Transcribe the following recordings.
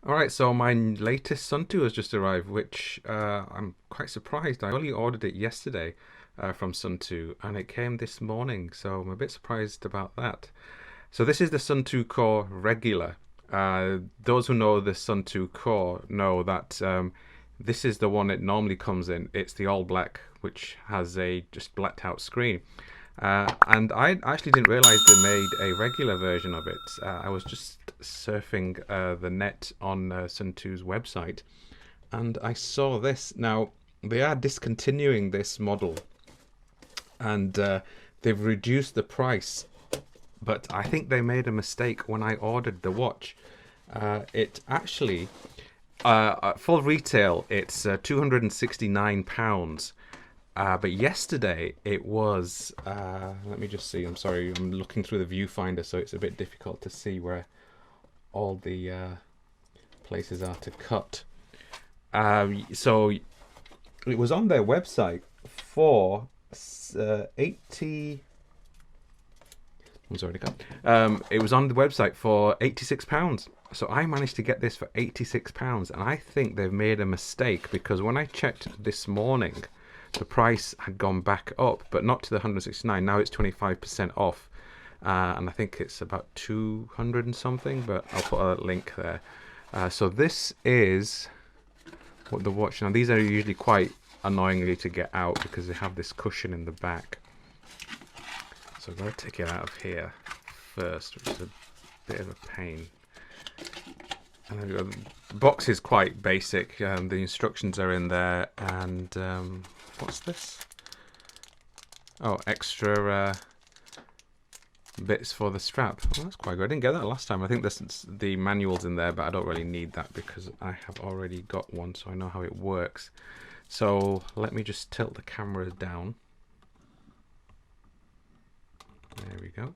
Alright, so my latest Suunto has just arrived, which I'm quite surprised. I only ordered it yesterday from Suunto, and it came this morning, so I'm a bit surprised about that. So this is the Suunto Core Regular. Those who know the Suunto Core know that this is the one it normally comes in. It's the all black, which has a just blacked out screen. And I actually didn't realize they made a regular version of it. I was just surfing the net on Suunto's website, and I saw this. Now, they are discontinuing this model, and they've reduced the price, but I think they made a mistake when I ordered the watch. It actually, at full retail, it's £269. But yesterday it was, let me just see, I'm sorry, I'm looking through the viewfinder, so it's a bit difficult to see where all the places are to cut. So it was on their website for 80. I'm sorry to cut. It was on the website for £86. So I managed to get this for £86, and I think they've made a mistake because when I checked this morning, the price had gone back up, but not to the 169. Now it's 25% off, and I think it's about 200 and something. But I'll put a link there. So this is what the watch. Now these are usually quite annoyingly to get out because they have this cushion in the back. So I'm going to take it out of here first, which is a bit of a pain. And then the box is quite basic. The instructions are in there, and what's this? Oh, extra bits for the strap. Oh, that's quite good. I didn't get that last time. I think the manual's in there, but I don't really need that because I have already got one, so I know how it works. So let me just tilt the camera down. There we go.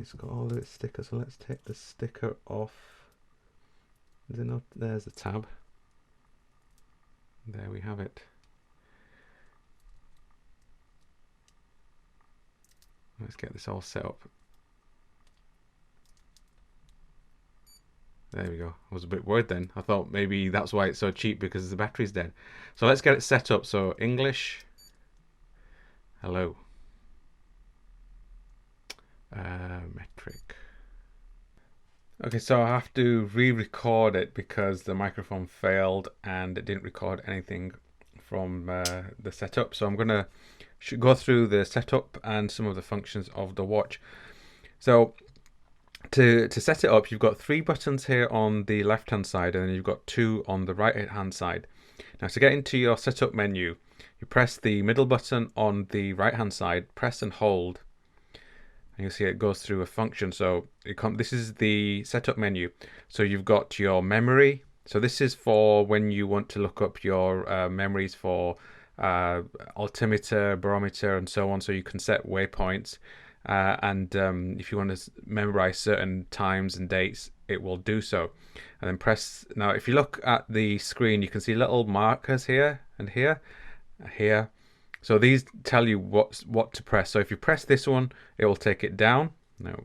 It's got all of its stickers, so let's take the sticker off. Is it not? There's the tab. There we have it. Let's get this all set up. There we go. I was a bit worried then. I thought maybe that's why it's so cheap, because the battery's dead. So let's get it set up. So English. Hello. Metric. Okay, so I have to re-record it because the microphone failed and it didn't record anything from the setup. So I'm gonna go through the setup and some of the functions of the watch. So to set it up, you've got 3 buttons here on the left hand side, and then you've got 2 on the right hand side. Now to get into your setup menu, you press the middle button on the right hand side, press and hold, and you'll see it goes through a function. So this is the setup menu. So you've got your memory. So this is for when you want to look up your memories for altimeter, barometer, and so on. So you can set waypoints. And if you want to memorize certain times and dates, it will do so. And then press. Now, if you look at the screen, you can see little markers here and here, here. So these tell you what to press. So if you press this one, it will take it down. Now,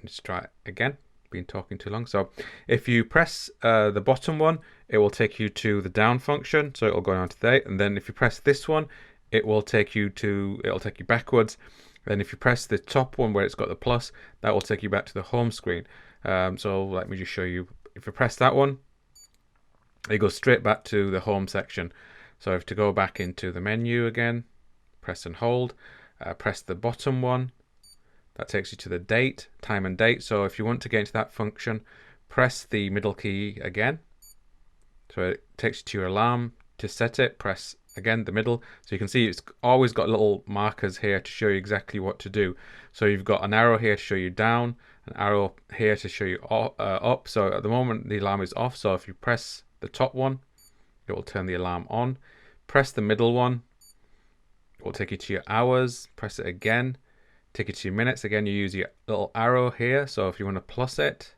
let's try it again. Been talking too long. So if you press the bottom one, it will take you to the down function. So it will go down to there. And then if you press this one, it'll take you backwards. Then if you press the top one where it's got the plus, that will take you back to the home screen. So let me just show you. If you press that one, it goes straight back to the home section. So if to go back into the menu again, press and hold, press the bottom one. That takes you to the date, time and date. So if you want to get into that function, press the middle key again. So it takes you to your alarm. To set it, press again the middle. So you can see it's always got little markers here to show you exactly what to do. So you've got an arrow here to show you down, an arrow here to show you up. So at the moment the alarm is off. So if you press the top one, it will turn the alarm on. Press the middle one, it will take you to your hours. Press it again, take you to your minutes. Again, you use your little arrow here. So if you want to plus it,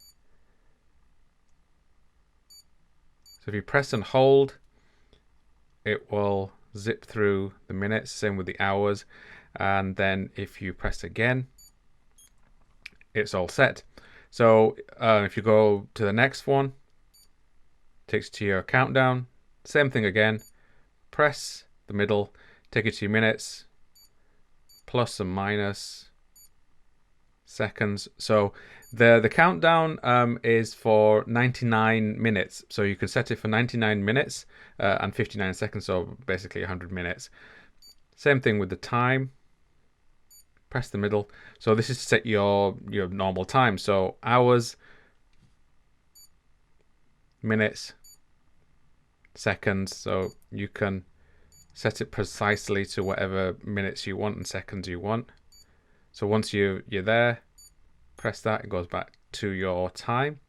so if you press and hold, it will zip through the minutes. Same with the hours. And then if you press again, it's all set. So if you go to the next one, takes you to your countdown. Same thing again. Press the middle, take you to your minutes, plus and minus seconds. So the countdown is for 99 minutes. So you can set it for 99 minutes and 59 seconds. So basically 100 minutes. Same thing with the time. Press the middle. So this is to set your normal time. So hours, minutes, seconds. So you can set it precisely to whatever minutes you want and seconds you want. So once you're there, press that, it goes back to your time.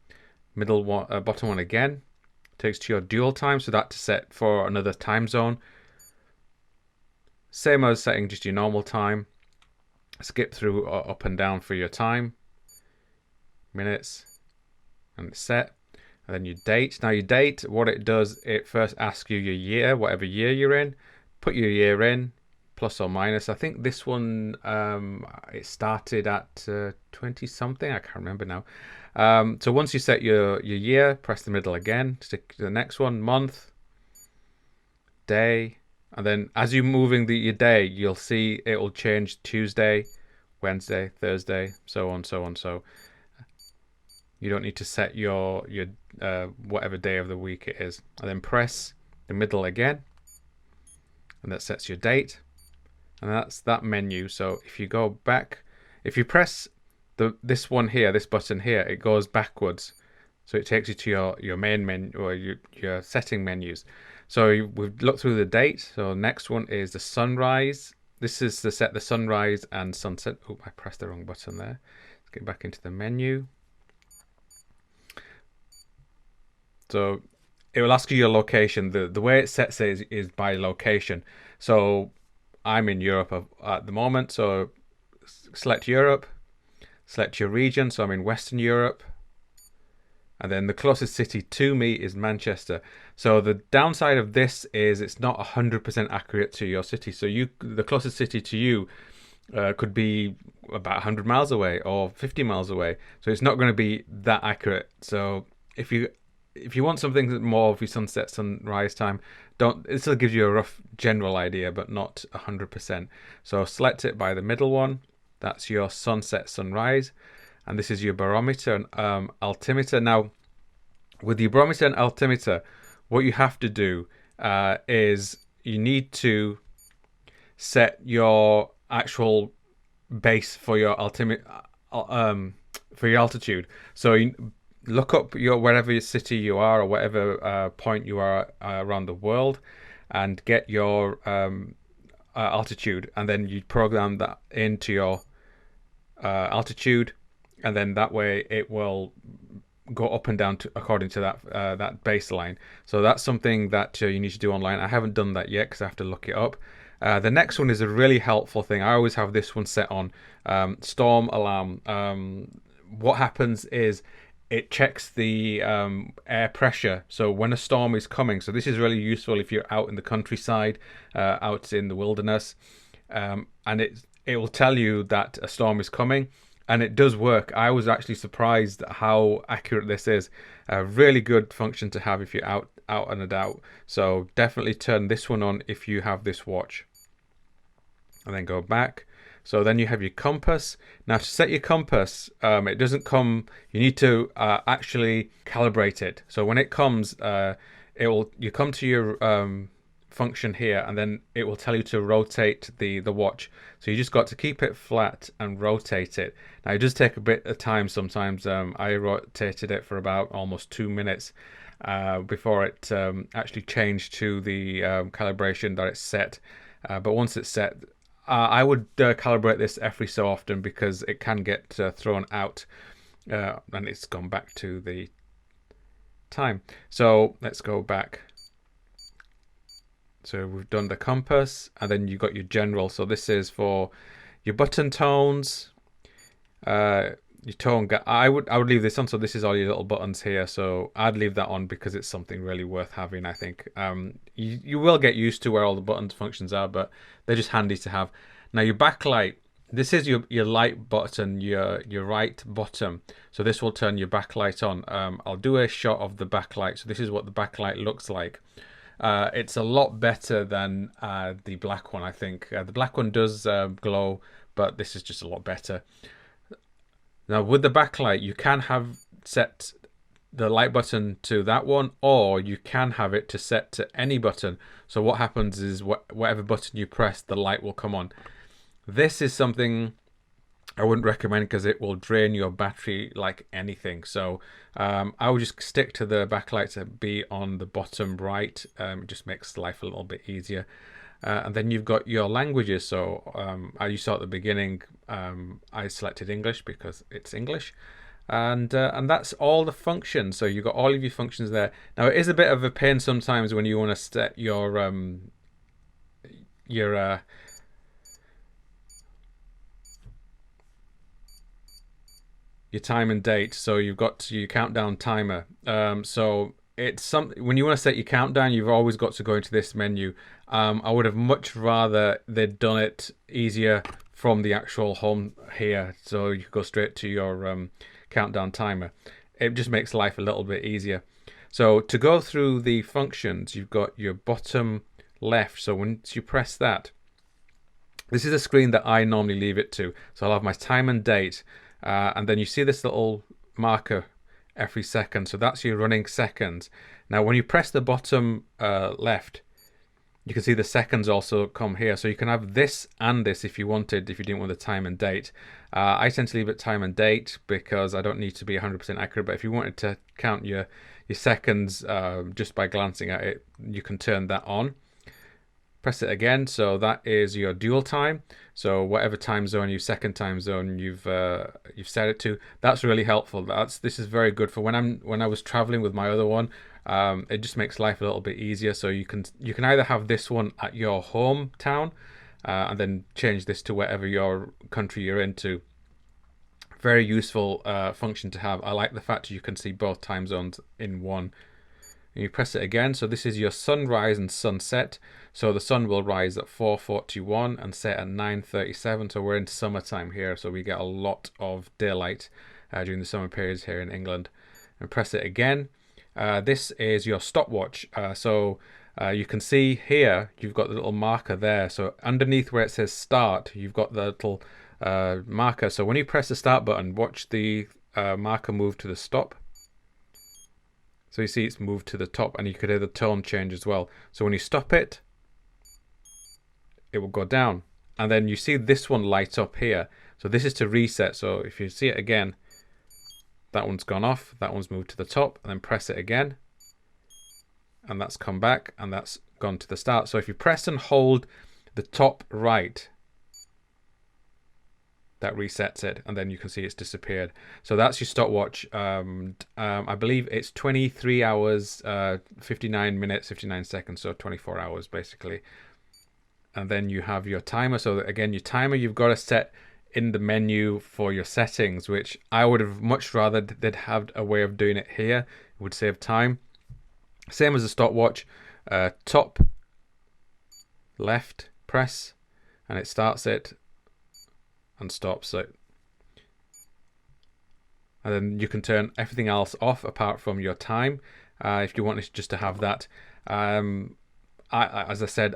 Middle one, bottom one again, takes to your dual time, so that's set for another time zone. Same as setting just your normal time. Skip through up and down for your time, minutes, and it's set. And then your date. Now your date, what it does, it first asks you your year, whatever year you're in. Put your year in, plus or minus. I think this one, it started at 20 something. I can't remember now. So once you set your year, press the middle again. Stick to the next one, month, day. And then as you're moving your day, you'll see it will change Tuesday, Wednesday, Thursday, so on, so on. So you don't need to set your whatever day of the week it is. And then press the middle again. And that sets your date. And that's that menu. So if you go back, if you press this one here, this button here, it goes backwards. So it takes you to your main menu or your setting menus. So we've looked through the date. So next one is the sunrise. This is to set the sunrise and sunset. Oh, I pressed the wrong button there. Let's get back into the menu. So it will ask you your location. The way it sets it is by location. So I'm in Europe at the moment. So select Europe, select your region. So I'm in Western Europe. And then the closest city to me is Manchester. So the downside of this is it's not 100% accurate to your city. So the closest city to you could be about 100 miles away or 50 miles away. So it's not going to be that accurate. So if you want something more of your sunset, sunrise time, this will give you a rough general idea, but not 100%. So select it by the middle one. That's your sunset, sunrise. And this is your barometer and altimeter. Now, with your barometer and altimeter, what you have to do is you need to set your actual base for your altitude. So you look up wherever city you are or whatever point you are around the world, and get your altitude, and then you program that into your altitude. And then that way it will go up and down according to that baseline. So that's something that you need to do online. I haven't done that yet because I have to look it up. The next one is a really helpful thing. I always have this one set on storm alarm. What happens is it checks the air pressure. So when a storm is coming, so this is really useful if you're out in the countryside, out in the wilderness, and it will tell you that a storm is coming. And it does work. I was actually surprised at how accurate this is. A really good function to have if you're out and about. So definitely turn this one on if you have this watch. And then go back. So then you have your compass. Now to set your compass, it doesn't come. You need to actually calibrate it. So when it comes, you come to your function here, and then it will tell you to rotate the watch. So you just got to keep it flat and rotate it. Now it does take a bit of time sometimes. I rotated it for about almost 2 minutes before it actually changed to the calibration that it's set. But once it's set, I would calibrate this every so often because it can get thrown out and it's gone back to the time. So let's go back. So we've done the compass, and then you've got your general. So this is for your button tones, your tone. I would leave this on. So this is all your little buttons here. So I'd leave that on because it's something really worth having. I think you will get used to where all the buttons functions are, but they're just handy to have. Now your backlight. This is your light button, your right bottom. So this will turn your backlight on. I'll do a shot of the backlight. So this is what the backlight looks like. It's a lot better than the black one, I think. The black one does glow, but this is just a lot better. Now with the backlight, you can have set the light button to that one, or you can have it to set to any button. So what happens is whatever button you press, the light will come on. This is something I wouldn't recommend because it will drain your battery like anything. So I would just stick to the backlight to be on the bottom right. It just makes life a little bit easier. And then you've got your languages. So as you saw at the beginning, I selected English because it's English. And that's all the functions. So you've got all of your functions there. Now it is a bit of a pain sometimes when you want to set your time and date. So you've got your countdown timer. So it's when you want to set your countdown, you've always got to go into this menu. I would have much rather they'd done it easier from the actual home here. So you could go straight to your countdown timer. It just makes life a little bit easier. So to go through the functions, you've got your bottom left. So once you press that, this is a screen that I normally leave it to. So I'll have my time and date. And then you see this little marker every second. So that's your running seconds. Now, when you press the bottom left, you can see the seconds also come here. So you can have this and this if you wanted, if you didn't want the time and date. I tend to leave it time and date because I don't need to be 100% accurate. But if you wanted to count your seconds just by glancing at it, you can turn that on. Press it again. So that is your dual time. So whatever time zone, your second time zone you've set it to, that's really helpful. This is very good for when I was traveling with my other one. It just makes life a little bit easier. So you can either have this one at your hometown and then change this to whatever your country you're into. Very useful function to have. I like the fact you can see both time zones in one. And you press it again. So this is your sunrise and sunset. So the sun will rise at 4:41 and set at 9:37. So we're in summertime here. So we get a lot of daylight during the summer periods here in England. And press it again. This is your stopwatch. You can see here, you've got the little marker there. So underneath where it says start, you've got the little marker. So when you press the start button, watch the marker move to the stop. So you see it's moved to the top, and you could hear the tone change as well. So when you stop it, it will go down. And then you see this one light up here. So this is to reset. So if you see it again, that one's gone off, that one's moved to the top, and then press it again. And that's come back, and that's gone to the start. So if you press and hold the top right, that resets it, and then you can see it's disappeared. So that's your stopwatch. I believe it's 23 hours, 59 minutes, 59 seconds, so 24 hours basically. And then you have your timer. So again, your timer you've got to set in the menu for your settings, which I would have much rather they'd have a way of doing it here. It would save time. Same as the stopwatch. Top left press, and it starts it and stops it. And then you can turn everything else off apart from your time if you want just to have that. As I said,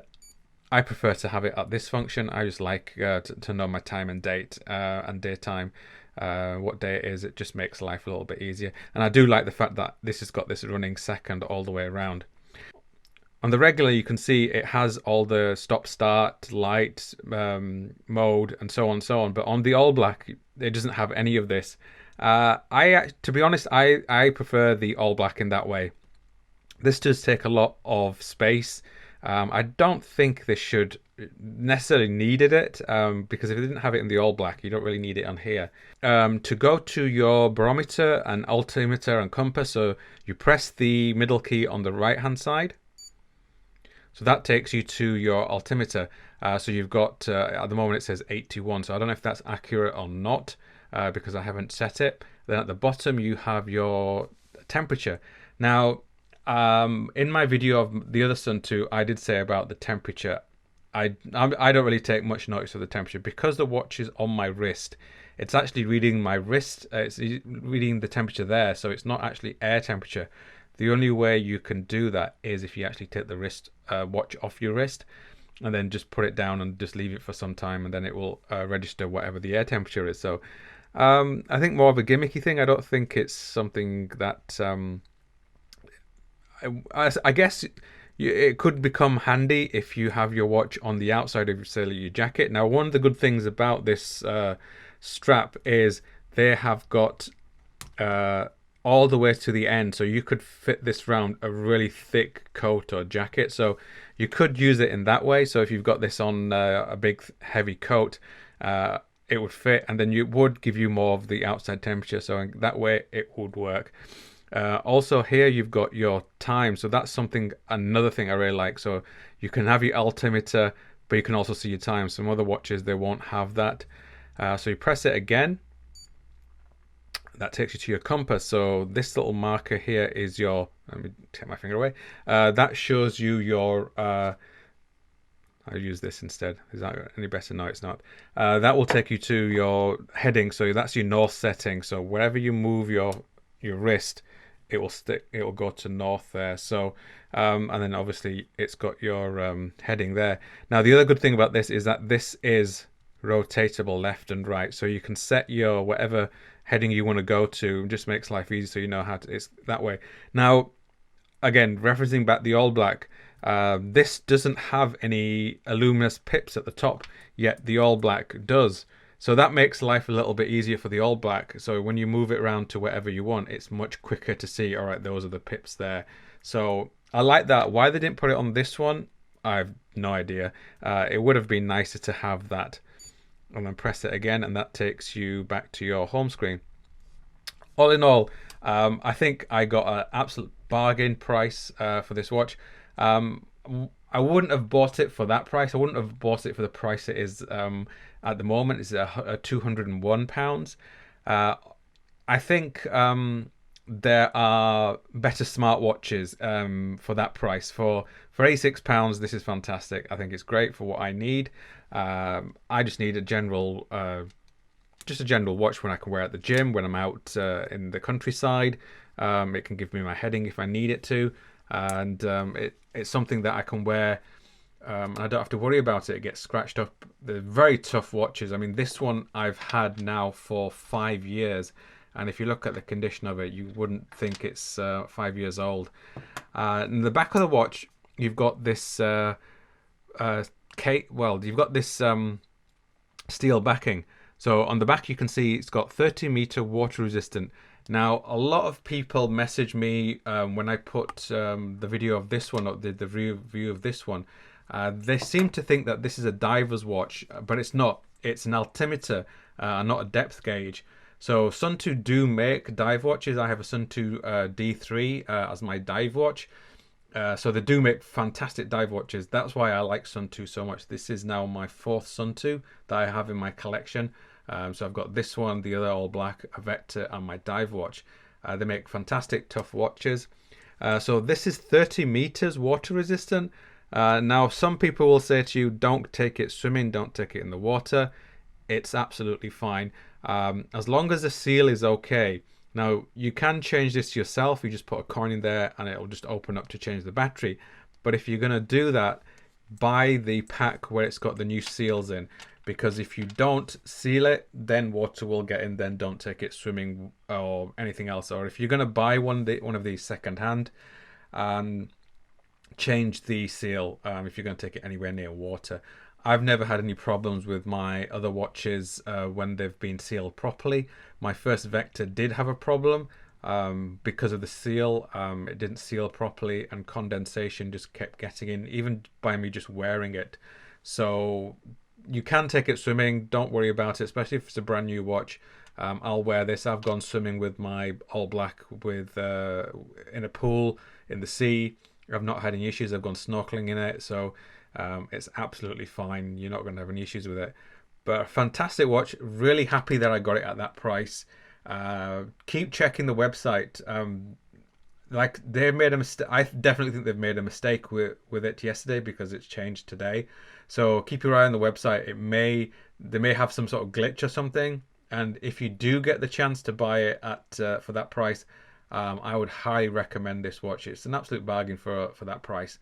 I prefer to have it at this function. I just like to know my time and date and daytime, what day it is. It just makes life a little bit easier. And I do like the fact that this has got this running second all the way around. On the regular, you can see it has all the stop, start, light, mode, and so on and so on. But on the all black, it doesn't have any of this. To be honest, I prefer the all black in that way. This does take a lot of space. I don't think this should necessarily needed it because if it didn't have it in the all black, you don't really need it on here. To go to your barometer and altimeter and compass, so you press the middle key on the right hand side. So that takes you to your altimeter. So you've got, at the moment it says 81. So I don't know if that's accurate or not because I haven't set it. Then at the bottom you have your temperature. Now, in my video of the other Suunto, I did say about the temperature. I don't really take much notice of the temperature because the watch is on my wrist. It's actually reading my wrist. It's reading the temperature there, so it's not actually air temperature. The only way you can do that is if you actually take the wrist watch off your wrist and then just put it down and just leave it for some time, and then it will register whatever the air temperature is. So I think more of a gimmicky thing. I don't think it's something that I guess it could become handy if you have your watch on the outside of, say, your jacket. Now, one of the good things about this strap is they have got all the way to the end, so you could fit this around a really thick coat or jacket. So you could use it in that way. So if you've got this on a big heavy coat, it would fit, and then it would give you more of the outside temperature. So that way it would work. Also here you've got your time, so that's another thing I really like. So you can have your altimeter, but you can also see your time. Some other watches, they won't have that. So you press it again, that takes you to your compass. So this little marker here is your, let me take my finger away, that shows you your I'll use this instead. Is that any better? No, it's not. That will take you to your heading, so that's your north setting. So wherever you move your wrist, it will go to north there. So and then obviously it's got your heading there. Now the other good thing about this is that this is rotatable left and right, so you can set your whatever heading you want to go to. It just makes life easy, so you know how to, it's that way. Now again, referencing back the all black, this doesn't have any luminous pips at the top, yet the all black does. So that makes life a little bit easier for the all black. So when you move it around to wherever you want, it's much quicker to see, all right, those are the pips there. So I like that. Why they didn't put it on this one, I have no idea. It would have been nicer to have that. And then press it again, and that takes you back to your home screen. All in all, I think I got an absolute bargain price for this watch. I wouldn't have bought it for that price. I wouldn't have bought it for the price it is at the moment. It's a £201. I think there are better smartwatches for that price. For £86, this is fantastic. I think it's great for what I need. I just need a general watch when I can wear at the gym, when I'm out in the countryside. It can give me my heading if I need it to, and it's something that I can wear. And I don't have to worry about it. It gets scratched up. They're very tough watches. I mean, this one I've had now for 5 years, and if you look at the condition of it, you wouldn't think it's 5 years old. In the back of the watch, you've got this you've got this steel backing. So on the back you can see it's got 30-meter water resistant. Now a lot of people message me when I put the video of this one, or the review of this one. They seem to think that this is a diver's watch, but it's not. It's an altimeter, not a depth gauge. So Suunto do make dive watches. I have a Suunto D3 as my dive watch. So they do make fantastic dive watches. That's why I like Suunto so much. This is now my 4th Suunto that I have in my collection. So I've got this one, the other all black, a Vector, and my dive watch. They make fantastic tough watches. So this is 30 meters water resistant. Now some people will say to you, don't take it swimming, don't take it in the water. It's absolutely fine, as long as the seal is okay. Now you can change this yourself. You just put a coin in there and it'll just open up to change the battery. But if you're going to do that, buy the pack where it's got the new seals in, because if you don't seal it, then water will get in. Then don't take it swimming or anything else. Or if you're going to buy one of these second hand, change the seal if you're going to take it anywhere near water. I've never had any problems with my other watches when they've been sealed properly. My first Vector did have a problem because of the seal. It didn't seal properly and condensation just kept getting in, even by me just wearing it. So you can take it swimming, don't worry about it, especially if it's a brand new watch. I'll wear this. I've gone swimming with my all black with in a pool, in the sea. I've not had any issues. I've gone snorkeling in it, so it's absolutely fine. You're not going to have any issues with it. But a fantastic watch. Really happy that I got it at that price. Keep checking the website. like they made a mistake. I definitely think they've made a mistake with it yesterday because it's changed today. So keep your eye on the website. They may have some sort of glitch or something. And if you do get the chance to buy it at for that price, I would highly recommend this watch. It's an absolute bargain for that price.